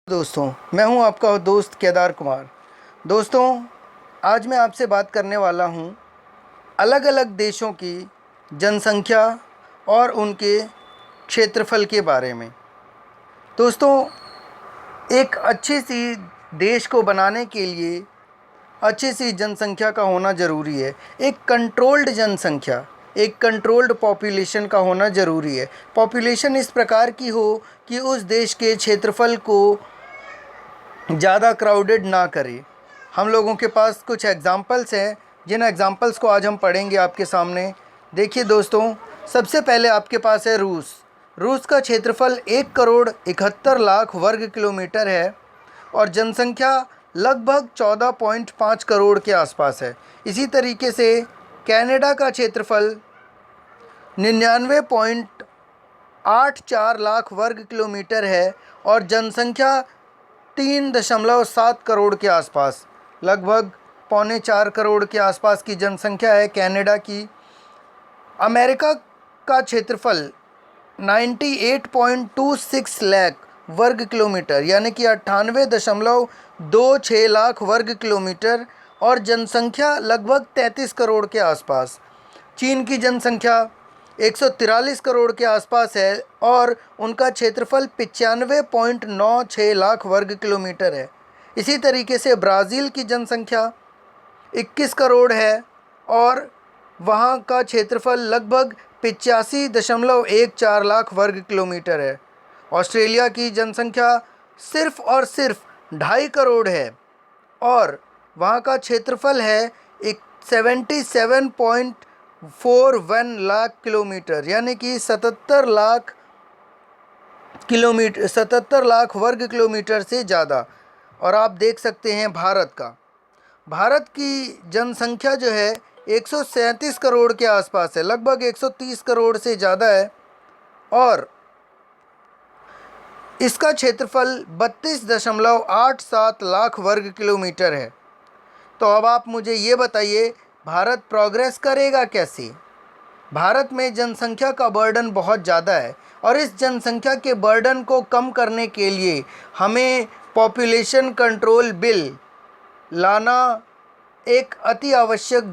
दोस्तों, मैं हूं आपका दोस्त केदार कुमार। दोस्तों, आज मैं आपसे बात करने वाला हूं अलग अलग देशों की जनसंख्या और उनके क्षेत्रफल के बारे में। दोस्तों, एक अच्छी सी देश को बनाने के लिए अच्छी सी जनसंख्या का होना ज़रूरी है। एक कंट्रोल्ड जनसंख्या, एक कंट्रोल्ड पॉपुलेशन का होना ज़रूरी है। पॉपुलेशन इस प्रकार की हो कि उस देश के क्षेत्रफल को ज़्यादा क्राउडेड ना करे। हम लोगों के पास कुछ एग्ज़ाम्पल्स हैं, जिन एग्ज़ाम्पल्स को आज हम पढ़ेंगे आपके सामने। देखिए दोस्तों, सबसे पहले आपके पास है रूस। रूस का क्षेत्रफल 1,71,00,000 वर्ग किलोमीटर है और जनसंख्या लगभग 14.5 करोड़ के आसपास है। इसी तरीके से कनाडा का क्षेत्रफल 99.84 लाख वर्ग किलोमीटर है और जनसंख्या 3.7 करोड़ के आसपास, लगभग 3.25 करोड़ के आसपास की जनसंख्या है कनाडा की। अमेरिका का क्षेत्रफल 98.26 लाख वर्ग किलोमीटर यानी कि 98.26 लाख वर्ग किलोमीटर और जनसंख्या लगभग 33 करोड़ के आसपास। चीन की जनसंख्या 143 करोड़ के आसपास है और उनका क्षेत्रफल 95.96 लाख वर्ग किलोमीटर है। इसी तरीके से ब्राज़ील की जनसंख्या 21 करोड़ है और वहाँ का क्षेत्रफल लगभग 85.14 लाख वर्ग किलोमीटर है। ऑस्ट्रेलिया की जनसंख्या सिर्फ और सिर्फ 2.5 करोड़ है और वहाँ का क्षेत्रफल है 77.41 लाख किलोमीटर यानी कि 77 लाख वर्ग किलोमीटर से ज़्यादा। और आप देख सकते हैं भारत की जनसंख्या जो है 137 करोड़ के आसपास है, लगभग 130 करोड़ से ज़्यादा है और इसका क्षेत्रफल 32.87 लाख वर्ग किलोमीटर है। तो अब आप मुझे ये बताइए, भारत प्रोग्रेस करेगा कैसे? भारत में जनसंख्या का बर्डन बहुत ज़्यादा है और इस जनसंख्या के बर्डन को कम करने के लिए हमें पॉपुलेशन कंट्रोल बिल लाना एक अति आवश्यक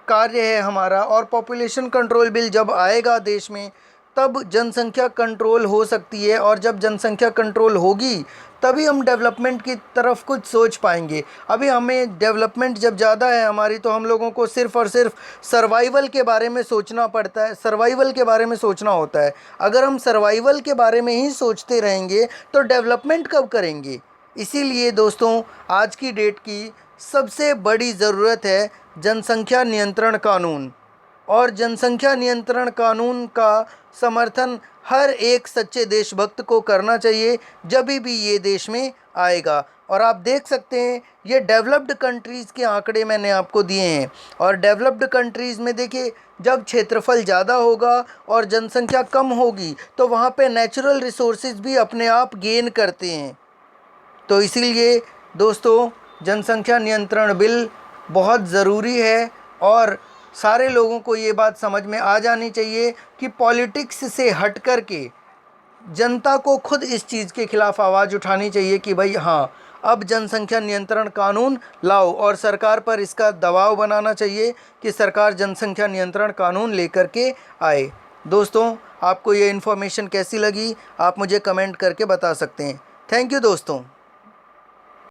कार्य है हमारा। और पॉपुलेशन कंट्रोल बिल जब आएगा देश में तब जनसंख्या कंट्रोल हो सकती है और जब जनसंख्या कंट्रोल होगी तभी हम डेवलपमेंट की तरफ कुछ सोच पाएंगे। अभी हमें डेवलपमेंट जब ज़्यादा है हमारी तो हम लोगों को सिर्फ़ और सिर्फ सर्वाइवल के बारे में सोचना पड़ता है, सर्वाइवल के बारे में सोचना होता है। अगर हम सर्वाइवल के बारे में ही सोचते रहेंगे तो डेवलपमेंट कब करेंगे? इसीलिए दोस्तों, आज की डेट की सबसे बड़ी ज़रूरत है जनसंख्या नियंत्रण कानून। और जनसंख्या नियंत्रण कानून का समर्थन हर एक सच्चे देशभक्त को करना चाहिए जब भी ये देश में आएगा। और आप देख सकते हैं ये डेवलप्ड कंट्रीज़ के आंकड़े मैंने आपको दिए हैं और डेवलप्ड कंट्रीज़ में देखिए, जब क्षेत्रफल ज़्यादा होगा और जनसंख्या कम होगी तो वहाँ पे नेचुरल रिसोर्सेज भी अपने आप गेन करते हैं। तो इसीलिए दोस्तों, जनसंख्या नियंत्रण बिल बहुत ज़रूरी है और सारे लोगों को ये बात समझ में आ जानी चाहिए कि पॉलिटिक्स से हट कर के जनता को खुद इस चीज़ के खिलाफ़ आवाज़ उठानी चाहिए कि भाई हाँ, अब जनसंख्या नियंत्रण कानून लाओ और सरकार पर इसका दबाव बनाना चाहिए कि सरकार जनसंख्या नियंत्रण कानून लेकर के आए। दोस्तों, आपको ये इन्फॉर्मेशन कैसी लगी आप मुझे कमेंट करके बता सकते हैं। थैंक यू दोस्तों।